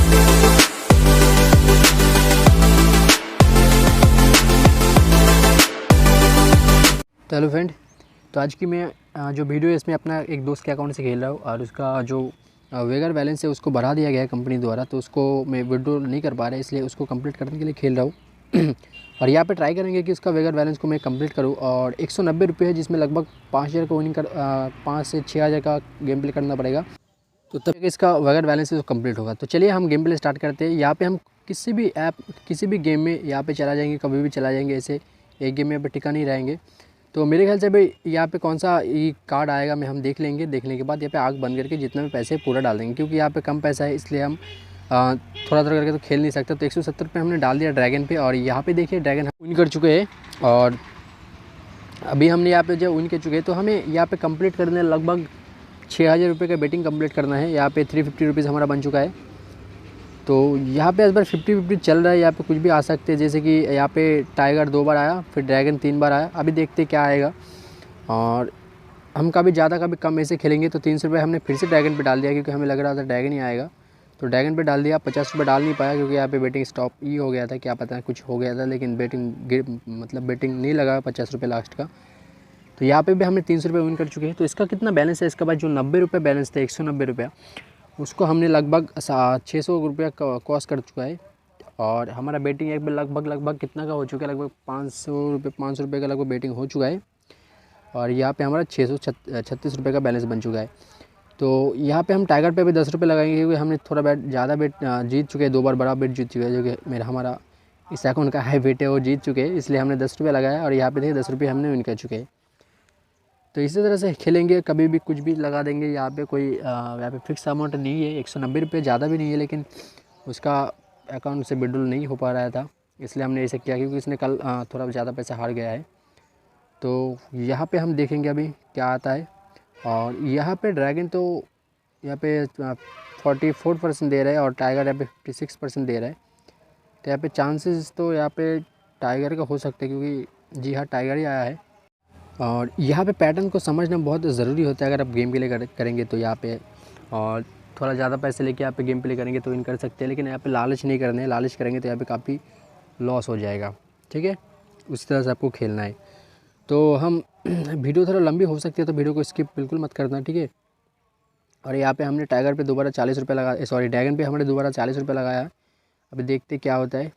तो hello friend, तो आज की मैं जो वीडियो है इसमें अपना एक दोस्त के अकाउंट से खेल रहा हूँ और उसका जो वेगर बैलेंस है उसको बढ़ा दिया गया है कंपनी द्वारा, तो उसको मैं विड्रॉ नहीं कर पा रहा है, इसलिए उसको कंप्लीट करने के लिए खेल रहा हूँ। और यहाँ पे ट्राई करेंगे कि उसका वेगर बैलेंस को मैं कंप्लीट करूँ। और 190 रुपये है, जिसमें लगभग 5,000 को विनिंग कर 5 से 6,000 का गेम प्ले करना पड़ेगा, तो तब इसका वेगर बैलेंस है तो कंप्लीट होगा। तो चलिए हम गेम प्ले स्टार्ट करते हैं। यहाँ पर हम किसी भी ऐप किसी भी गेम में यहाँ पर चला जाएंगे, कभी भी चला जाएंगे, ऐसे एक गेम में यहाँ पर टिका नहीं रहेंगे। तो मेरे ख्याल से भाई यहाँ पे कौन सा ये कार्ड आएगा मैं हम देख लेंगे। देखने के बाद यहाँ पे आग बंद करके जितना भी पैसे पूरा डाल देंगे, क्योंकि यहाँ पे कम पैसा है इसलिए हम थोड़ा थोड़ा करके तो खेल नहीं सकते। तो 170 रुपये हमने डाल दिया ड्रैगन पे, और यहाँ पे देखिए ड्रैगन हम विन कर चुके हैं। और अभी हमने यहाँ पे जब विन कर चुके हैं तो हमें यहाँ पे कंप्लीट करने लगभग 6,000 रुपये का बेटिंग कंप्लीट करना है। यहाँ पे 350 रुपीज़ हमारा बन चुका है। तो यहाँ पे इस बार 50-50 चल रहा है, यहाँ पे कुछ भी आ सकते हैं। जैसे कि यहाँ पे टाइगर 2 बार आया, फिर ड्रैगन 3 बार आया। अभी देखते क्या आएगा। और हम कभी ज़्यादा कभी कम ऐसे खेलेंगे। तो 300 रुपये हमने फिर से ड्रैगन पे डाल दिया, क्योंकि हमें लग रहा था ड्रैगन ही आएगा, तो ड्रैगन पे डाल दिया। 50 रुपये डाल नहीं पाया क्योंकि यहाँ पे बेटिंग स्टॉप ही हो गया था, क्या पता कुछ हो गया था, लेकिन बेटिंग नहीं लगा 50 रुपये लास्ट का। तो यहाँ पे भी हमने 300 रुपये विन कर चुके हैं। तो इसका कितना बैलेंस है, इसका बाद जो 90 रुपये बैलेंस था, 190 रुपया, उसको हमने लगभग 600 रुपया कॉस्ट कर चुका है। और हमारा बेटिंग एक लगभग कितना का हो चुका है, लगभग 500 रुपये का लगभग बेटिंग हो चुका है। और यहाँ पे हमारा 636 रुपये का बैलेंस बन चुका है। तो यहाँ पे हम टाइगर पे भी 10 रुपये लगाएंगे, क्योंकि हमने थोड़ा ज़्यादा बेट जीत चुके हैं, 2 बार बड़ा बेट जीत चुके हैं, जो कि हमारा इस अकाउंट का हाई बेट है वो जीत चुके हैं, इसलिए हमने 10 रुपये लगाया। और यहाँ पे देखिए 10 रुपये हमने विन कर चुके हैं। तो इसी तरह से खेलेंगे, कभी भी कुछ भी लगा देंगे। यहाँ पे कोई यहाँ पे फिक्स अमाउंट नहीं है, 190 रुपये ज़्यादा भी नहीं है, लेकिन उसका अकाउंट से विड्रॉल नहीं हो पा रहा था, इसलिए हमने ऐसे किया, क्योंकि इसने कल थोड़ा ज़्यादा पैसा हार गया है। तो यहाँ पे हम देखेंगे अभी क्या आता है। और यहाँ पे ड्रैगन तो यहाँ पे 44% दे रहा है, और टाइगर यहाँ पे 56% दे रहा है। तो यहाँ पे चांसेस तो यहाँ पे टाइगर का हो सकता है, क्योंकि जी हाँ टाइगर ही आया है। और यहाँ पे पैटर्न को समझना बहुत ज़रूरी होता है। अगर आप गेम प्ले करेंगे तो यहाँ पे, और थोड़ा ज़्यादा पैसे लेके यहाँ पे गेम प्ले करेंगे तो विन कर सकते हैं, लेकिन यहाँ पे लालच नहीं करना है। लालच करेंगे तो यहाँ पे काफ़ी लॉस हो जाएगा, ठीक है। उस तरह से आपको खेलना है। तो हम वीडियो थोड़ा लंबी हो सकती है, तो वीडियो को स्किप बिल्कुल मत करना, ठीक है। और यहाँ पर हमने टाइगर पर दोबारा 40 रुपये लगा, सॉरी ड्रैगन पर हमने दोबारा 40 रुपये लगाया। अभी देखते क्या होता है।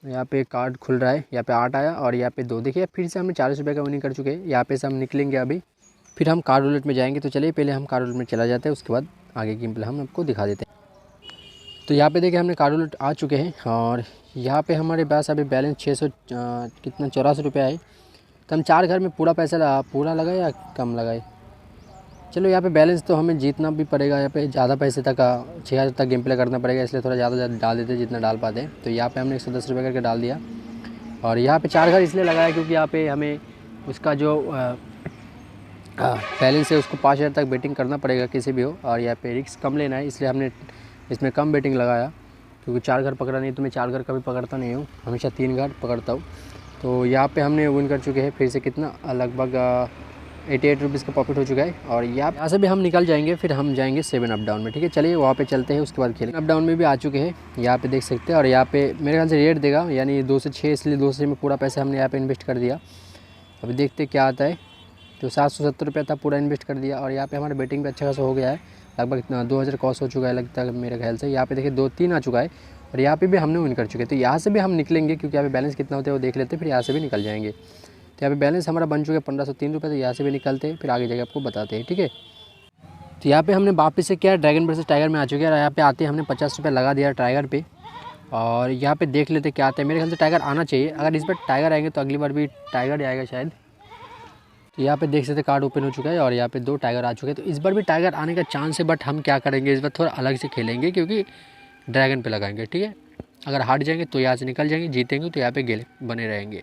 यहाँ पे कार्ड खुल रहा है, यहाँ पे 8 आया और यहाँ पे 2। देखिए फिर से हमने 40 रुपये का विनिंग कर चुके हैं। यहाँ पे से हम निकलेंगे अभी, फिर हम कार्ड रूलेट में जाएंगे। तो चलिए पहले हम कार्ड रूलेट में चला जाते हैं, उसके बाद आगे गेम प्ले हम आपको दिखा देते हैं। तो यहाँ पे देखिए हमने कार्ड रूलेट आ चुके हैं, और यहाँ पे हमारे पास अभी बैलेंस 600 कितना 84 रुपया है। तो हम 4 घर में पूरा पैसा पूरा लगाए या कम लगाए। चलो यहाँ पे बैलेंस तो हमें जीतना भी पड़ेगा, यहाँ पे ज़्यादा पैसे तक 6,000 तक गेम प्ले करना पड़ेगा, इसलिए थोड़ा ज़्यादा डाल देते जितना डाल पाते हैं। तो यहाँ पे हमने 110 रुपये करके डाल दिया। और यहाँ पे 4 घर इसलिए लगाया क्योंकि यहाँ पे हमें उसका जो बैलेंस है उसको 5,000 तक बेटिंग करना पड़ेगा किसी भी हो, और यहाँ पे रिस्क कम लेना है, इसलिए हमने इसमें कम बेटिंग लगाया। क्योंकि 4 घर पकड़ा नहीं तो मैं 4 घर कभी पकड़ता नहीं हूँ, हमेशा 3 घर पकड़ता हूँ। तो यहाँ पर हमने विन कर चुके हैं फिर से कितना लगभग 88 रुपीज़ का प्रॉफिट हो चुका है। और यहाँ से भी हम निकल जाएंगे, फिर हम जाएंगे 7 अप डाउन में, ठीक है। चलिए वहाँ पे चलते हैं, उसके बाद खेलेंगे। अप डाउन में भी आ चुके हैं, यहाँ पे देख सकते हैं। और यहाँ पे मेरे ख्याल से रेट देगा, यानी 2 से 6, इसलिए 2 से में पूरा पैसा हमने यहाँ पे इन्वेस्ट कर दिया। अभी देखते क्या आता है। तो 770 रुपया था, पूरा इन्वेस्ट कर दिया। और यहाँ पर हमारा बेटिंग भी अच्छा खासा हो गया है, लगभग 2000 कॉस्ट हो चुका है लगता है मेरे ख्याल से। यहाँ पे देखिए 2-3 आ चुका है, और यहाँ पे भी हमने विन कर चुके हैं। तो यहाँ से भी हम निकलेंगे, क्योंकि यहाँ पे बैलेंस कितना होता है वो देख लेते हैं, फिर यहाँ से भी निकल जाएंगे। तो यहाँ पे बैलेंस हमारा बन चुका है 1503 रुपये। तो यहाँ से भी निकलते हैं, फिर आगे जाके आपको बताते हैं, ठीक है। तो यहाँ पे हमने वापस से क्या ड्रैगन वर्सेस टाइगर में आ चुके हैं, और यहाँ पे आते हमने 50 रुपये लगा दिया टाइगर पे। और यहाँ पे देख लेते क्या आता है। मेरे ख्याल से टाइगर आना चाहिए, अगर इस बार टाइगर आएंगे तो अगली बार भी टाइगर ही आएगा शायद। तो यहाँ पे देख सकते कार्ड ओपन हो चुका है, और यहाँ पे 2 टाइगर आ चुके हैं। तो इस बार भी टाइगर आने का चांस है, बट हम क्या करेंगे इस बार थोड़ा अलग से खेलेंगे, क्योंकि ड्रैगन पे लगाएंगे, ठीक है। अगर हार जाएंगे तो यहाँ से निकल जाएंगे, जीतेंगे तो यहाँ पे गेले बने रहेंगे।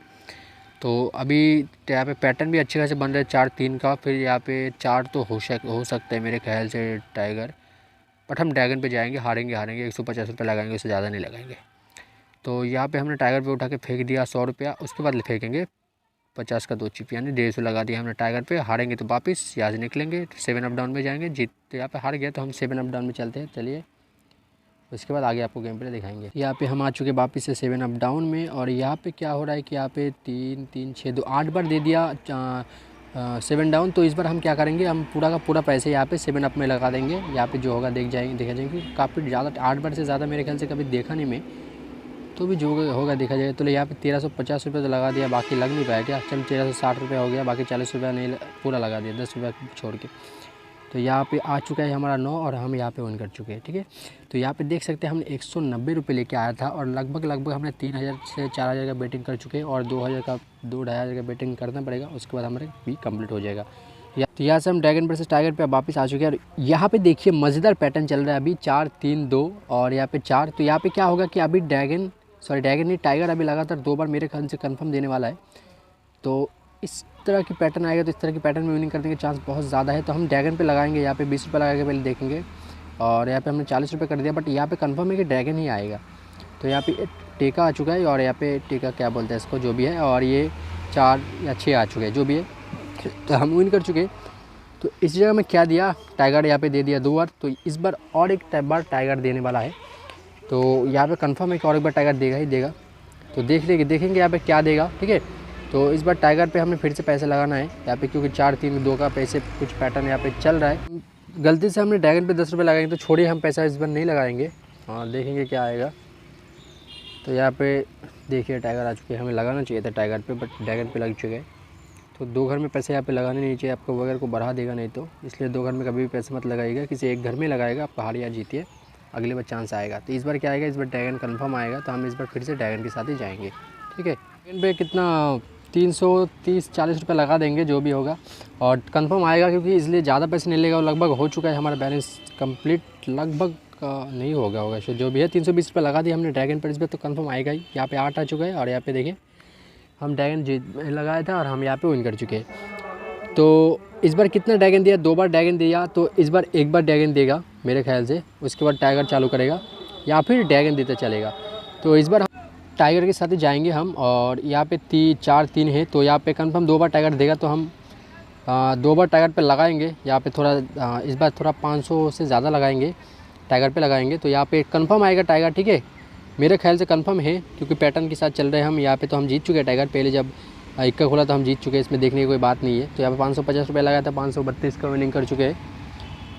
तो अभी यहाँ पे पैटर्न भी अच्छे खासे बन रहे हैं 4-3 का, फिर यहाँ पे 4 तो हो सकता है मेरे ख्याल से टाइगर, बट हम ड्रैगन पे जाएंगे। हारेंगे 150 रुपये लगाएंगे, उससे ज़्यादा नहीं लगाएंगे। तो यहाँ पे हमने टाइगर पे उठा के फेंक दिया 100 रुपया, उसके बाद फेंकेंगे 50 का 2 चिप, यानी 150 लगा दिया हमने टाइगर पे। हारेंगे तो वापस यहाँ से निकलेंगे, 7 अप डाउन में जाएंगे। जीत तो यहाँ पे हार गया तो हम 7 अप डाउन में चलते हैं। चलिए उसके बाद आगे आपको गेम प्ले दिखाएंगे। यहाँ पे हम आ चुके वापस से 7 अप डाउन में, और यहाँ पे क्या हो रहा है कि यहाँ पे 3 3 6 2 8 बार दे दिया 7 डाउन। तो इस बार हम क्या करेंगे, हम पूरा का पूरा पैसे यहाँ पे 7 अप में लगा देंगे। यहाँ पे जो होगा देखा जाएंगे। काफ़ी ज़्यादा 8 बार से ज़्यादा मेरे ख्याल से कभी देखा नहीं मैं, तो भी जो होगा देखा जाएगा। तो यहाँ पे 1350 रुपये तो लगा दिया, बाकी लग नहीं पाया क्या। चल 1360 रुपये हो गया, बाकी 40 रुपये नहीं पूरा लगा दिया, 10 रुपये छोड़ के। तो यहाँ पे आ चुका है हमारा 9 और हम यहाँ पे ऑन कर चुके हैं, ठीक है। तो यहाँ पे देख सकते हैं हमने 190 रुपये लेके आया था, और लगभग हमने 3000 से 4000 का बेटिंग कर चुके हैं, और 2000 का 2-2500 का बेटिंग करना पड़ेगा, उसके बाद हमारे भी कंप्लीट हो जाएगा। तो यहाँ से हम ड्रैगन वर्सेस टाइगर पे वापस आ चुके हैं, और यहाँ पे देखिए मज़ेदार पैटर्न चल रहा है अभी 4-3-2 और यहाँ पे 4। तो यहाँ पे क्या होगा कि अभी ड्रैगन नहीं, टाइगर अभी लगातार 2 बार मेरे ख्याल से कंफर्म देने वाला है। तो इस तरह की पैटर्न आएगा, तो इस तरह की पैटर्न में विनिंग करने के चांस बहुत ज़्यादा है। तो हम ड्रैगन पे लगाएंगे, यहाँ पे 20 रुपये लगा के पहले देखेंगे, और यहाँ पे हमने 40 रुपये कर दिया, बट यहाँ पे कंफर्म है कि ड्रैगन ही आएगा। तो यहाँ पे टेका आ चुका है, और यहाँ पे टेका क्या बोलते हैं इसको, जो भी है, और ये 4 या 6 आ चुके हैं, जो भी है। तो हम विन कर चुके हैं। तो इस जगह में क्या दिया, टाइगर यहाँ पे दे दिया 2 बार। तो इस बार और एक बार टाइगर देने वाला है, तो यहाँ पे कंफर्म है कि और एक बार टाइगर देगा ही देगा। तो देखेंगे यहाँ पे क्या देगा, ठीक है। तो इस बार टाइगर पे हमें फिर से पैसे लगाना है यहाँ पे, क्योंकि 4-3-2 का पैसे कुछ पैटर्न यहाँ पे चल रहा है। गलती से हमने ड्रैगन पे 10 रुपये लगाएंगे, तो छोड़िए, हम पैसा इस बार नहीं लगाएंगे, और देखेंगे क्या आएगा। तो यहाँ पे देखिए टाइगर आ चुके हैं, हमें लगाना चाहिए था टाइगर पे, बट ड्रैगन पे लग चुके हैं। तो 2 घर में पैसे यहाँ पे लगाने नहीं चाहिए आपको, वगैरह को बढ़ा देगा नहीं, तो इसलिए 2 घर में कभी भी पैसे मत लगाइएगा, किसी एक घर में लगाएगा, आप हार या जीतिए, अगले बार चांस आएगा। तो इस बार क्या आएगा, इस बार ड्रैगन कंफर्म आएगा, तो हम इस बार फिर से ड्रैगन के साथ ही जाएंगे, ठीक है। ड्रैगन पे कितना 330-40 रुपये लगा देंगे, जो भी होगा, और कंफर्म आएगा, क्योंकि इसलिए ज़्यादा पैसे नहीं लेगा, और लगभग हो चुका है हमारा बैलेंस कंप्लीट, लगभग नहीं होगा जो भी है। 320 रुपये लगा दिया हमने ड्रैगन पर, इस पर तो कंफर्म आएगा ही। यहाँ पे 8 आ चुका है, और यहाँ पे देखिए हम ड्रैगन लगाया था, और हम यहाँ पे विन कर चुके हैं। तो इस बार कितना ड्रैगन दिया, 2 बार ड्रैगन दिया, तो इस बार 1 बार ड्रैगन देगा मेरे ख्याल से, उसके बाद टाइगर चालू करेगा, या फिर ड्रैगन देता चलेगा। तो इस बार हम टाइगर के साथ ही जाएंगे हम, और यहाँ पे 4-3 है, तो यहाँ पे कंफर्म 2 बार टाइगर देगा, तो हम 2 बार टाइगर पे लगाएंगे। यहाँ पे थोड़ा इस बार थोड़ा 500 से ज़्यादा लगाएंगे, टाइगर पे लगाएंगे, तो यहाँ पे कंफर्म आएगा टाइगर, ठीक है। मेरे ख्याल से कंफर्म है, क्योंकि पैटर्न के साथ चल रहे हैं हम। यहाँ पे तो हम जीत चुके हैं टाइगर, पहले जब इक्का खोला तो हम जीत चुके हैं, इसमें देखने की कोई बात नहीं है। तो यहाँ पे 550 रुपये लगाया था, 532 का विनिंग कर चुके हैं।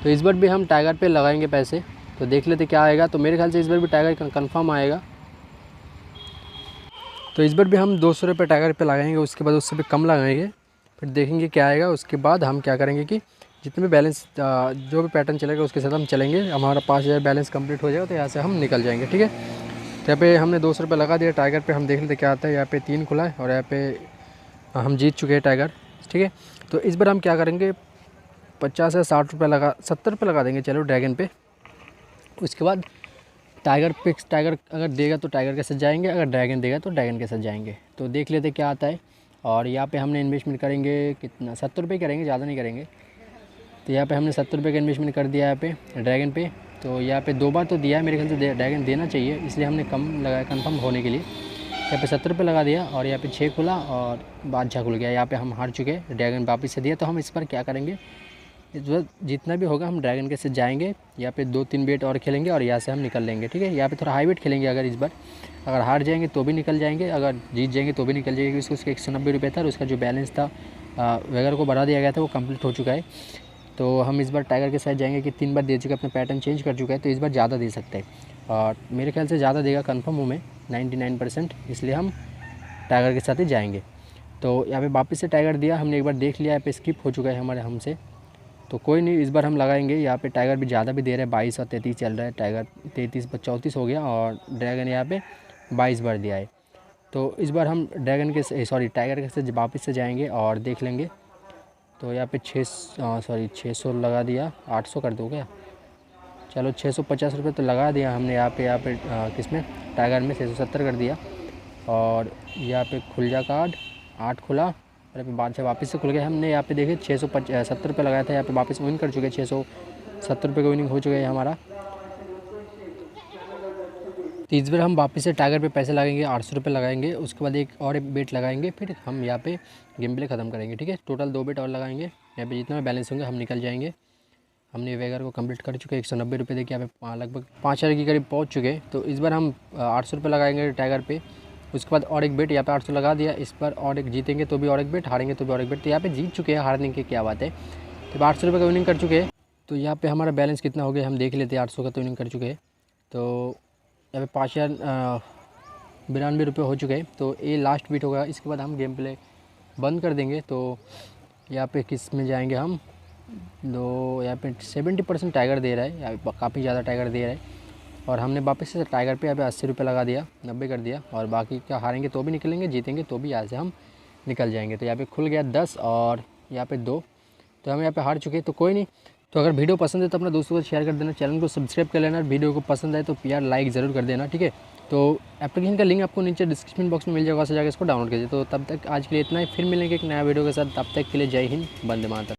तो इस बार भी हम टाइगर पे लगाएंगे पैसे, तो देख लेते क्या आएगा। तो मेरे ख्याल से इस बार भी टाइगर कंफर्म आएगा। तो इस बार भी हम 200 रुपये टाइगर पे लगाएंगे, उसके बाद उससे भी कम लगाएंगे, फिर देखेंगे क्या आएगा। उसके बाद हम क्या करेंगे कि जितने भी बैलेंस जो भी पैटर्न चलेगा उसके साथ हम चलेंगे। हमारा 5000 बैलेंस कंप्लीट हो जाएगा, तो यहाँ से हम निकल जाएंगे, ठीक है। तो यहाँ पे हमने 200 रुपये लगा दिया टाइगर पे, हम देख लेते क्या आता है। यहाँ पे 3 खुला है, और यहाँ पे हम जीत चुके हैं टाइगर, ठीक है। तो इस बार हम क्या करेंगे, 50 या 60 रुपये 70 रुपये लगा देंगे, चलो ड्रैगन पे। उसके बाद टाइगर अगर देगा तो टाइगर के साथ जाएंगे, अगर ड्रैगन देगा तो ड्रैगन के साथ जाएंगे। तो देख लेते क्या आता है। और यहाँ पे हमने इन्वेस्टमेंट करेंगे कितना, 70 रुपये करेंगे, ज़्यादा नहीं करेंगे। तो यहाँ पे हमने 70 रुपये का इन्वेस्टमेंट कर दिया यहाँ पे ड्रैगन पे। तो यहाँ पे 2 बार तो दिया है, मेरे ख्याल से ड्रैगन देना चाहिए, इसलिए हमने कम लगाया कन्फर्म होने के लिए। यहाँ पे 70 रुपये लगा दिया, और यहाँ पे 6 खुला और बादशाह खुल गया। यहाँ पे हम हार चुके, ड्रैगन वापस से दिया। तो हम इस पर क्या करेंगे, इस बार जितना भी होगा हम ड्रैगन के साथ जाएंगे। यहाँ पे 2-3 बेट और खेलेंगे, और यहाँ से हम निकल लेंगे, ठीक है। यहाँ पे थोड़ा हाई बेट खेलेंगे, अगर इस बार अगर हार जाएंगे तो भी निकल जाएंगे, अगर जीत जाएंगे तो भी निकल जाएंगे, क्योंकि उसका 190 रुपये था, और उसका जो बैलेंस था वगैरह को बढ़ा दिया गया था, वो कंप्लीट हो चुका है। तो हम इस बार टाइगर के साथ जाएंगे कि 3 बार दे चुके, अपना पैटर्न चेंज कर चुका है, तो इस बार ज़्यादा दे सकते हैं, और मेरे ख्याल से ज़्यादा देगा, कन्फर्म हूँ मैं 99%, इसलिए हम टाइगर के साथ ही जाएंगे। तो यहाँ पे वापस से टाइगर दिया हमने, एक बार देख लिया, यहाँ पे स्किप हो चुका है हमारे हमसे। तो कोई नहीं, इस बार हम लगाएंगे। यहाँ पे टाइगर भी ज़्यादा भी दे रहा है, 22 और 33 चल रहा है। टाइगर 33-34 हो गया, और ड्रैगन यहाँ पे 22 बार दिया है। तो इस बार हम टाइगर के साथ वापस से जाएंगे और देख लेंगे। तो यहाँ पे 600 लगा दिया, 800 कर दो क्या, चलो 650 रुपये तो लगा दिया हमने यहाँ पे किसमें, टाइगर में 670 कर दिया। और यहाँ पे खुल जा कार्ड 8 खुला, और यहाँ पे बादशाह वापस से खुल गया। हमने यहाँ पे देखे 670 रुपये लगाया था, यहाँ पे वापस विन कर चुके, 670 रुपये का विनिंग हो चुका है हमारा। तो इस बार हम वापस से टाइगर पे पैसे लगाएंगे, 800 रुपये लगाएंगे। उसके बाद एक और बेट लगाएंगे, फिर हम यहाँ पे गेम प्ले ख़त्म करेंगे, ठीक है। टोटल 2 बेट और लगाएंगे, यहाँ पे जितना बैलेंस होंगे हम निकल जाएंगे। हमने वेगर को कंप्लीट कर चुके हैं। 190 रुपये देखिए यहाँ पे लगभग 5,000 के करीब पहुँच चुके हैं। तो इस बार हम 800 रुपये लगाएंगे टाइगर पे। उसके बाद और एक बेट यहाँ पे 800 लगा दिया। इस पर और एक जीतेंगे तो भी और एक बेट, हारेंगे तो भी और एक बेट। तो यहाँ पे जीत चुके हैं, हारने की क्या बात है। तो 800 रुपये का विनिंग कर चुके हैं। तो यहाँ पे हमारा बैलेंस कितना हो गया हम देख लेते हैं। 800 का तो विनिंग कर चुके हैं। तो यहाँ पे 5,092 रुपये हो चुके हैं। तो ये लास्ट बीट होगा, इसके बाद हम गेम प्ले बंद कर देंगे। तो यहाँ पे किस में जाएंगे हम, तो यहाँ पे 70% टाइगर दे रहा है, यहाँ पे काफ़ी ज़्यादा टाइगर दे रहा है। और हमने वापस से टाइगर पे यहाँ पे 80 रुपये लगा दिया, 90 कर दिया। और बाकी क्या, हारेंगे तो भी निकलेंगे, जीतेंगे तो भी यहाँ से हम निकल जाएंगे। तो यहाँ पे खुल गया 10 और यहाँ पे 2। तो हम यहाँ पे हार चुके हैं। तो कोई नहीं, तो अगर वीडियो पसंद है तो अपना दोस्तों को शेयर कर देना, चैनल को सब्सक्राइब कर लेना। वीडियो को पसंद आए तो यार लाइक ज़रूर कर देना, ठीक है। तो एप्लीकेशन का लिंक आपको नीचे डिस्क्रिप्शन बॉक्स में मिल जाएगा, वहाँ से जाकर इसको डाउनलोड कीजिए। तो तब तक आज के लिए इतना ही, फिर मिलेंगे एक नया वीडियो के साथ। तब तक के लिए जय हिंद, वंदे मातरम।